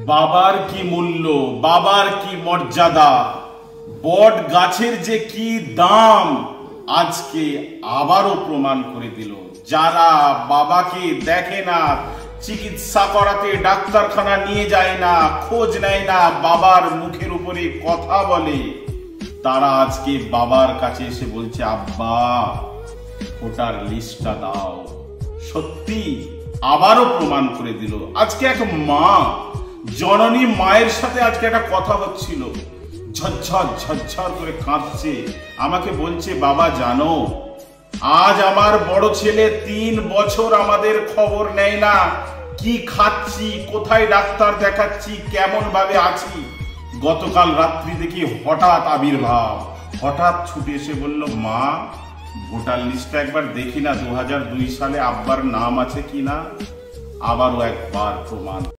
বাবার কি মূল্য, বাবার কি মর্যাদা, বট গাছের যে কি দাম আজকে আবারও প্রমাণ করে দিল। যারা বাবাকে দেখে না, চিকিৎসা করাতে ডাক্তারখানা নিয়ে যায় না, খোঁজ নেয় না, বাবার মুখের উপরে কথা বলে, তারা আজকে বাবার কাছে এসে বলছে, আব্বা ভোটার লিস্টটা দাও। সত্যি আবারও প্রমাণ করে দিল। আজকে এক মা, জননী মায়ের সাথে আজকে একটা কথা হচ্ছিল, ঝরঝর ঝরঝর করে কাঁদছে, আমাকে বলছে, বাবা জানো আজ আমার বড় ছেলে 3 বছর আমাদের খবর নেয় না, কি খাচ্ছি, কোথায় ডাক্তার দেখাচ্ছি, কেমন ভাবে আছি। গতকাল রাত্রি দেখি হঠাৎ আবির্ভাব, হঠাৎ ছুটে এসে বলল, মা ভোটার লিস্টটা একবার দেখি না, 2002 সালে আব্বার নাম আছে কিনা। আবারও একবার প্রমাণ।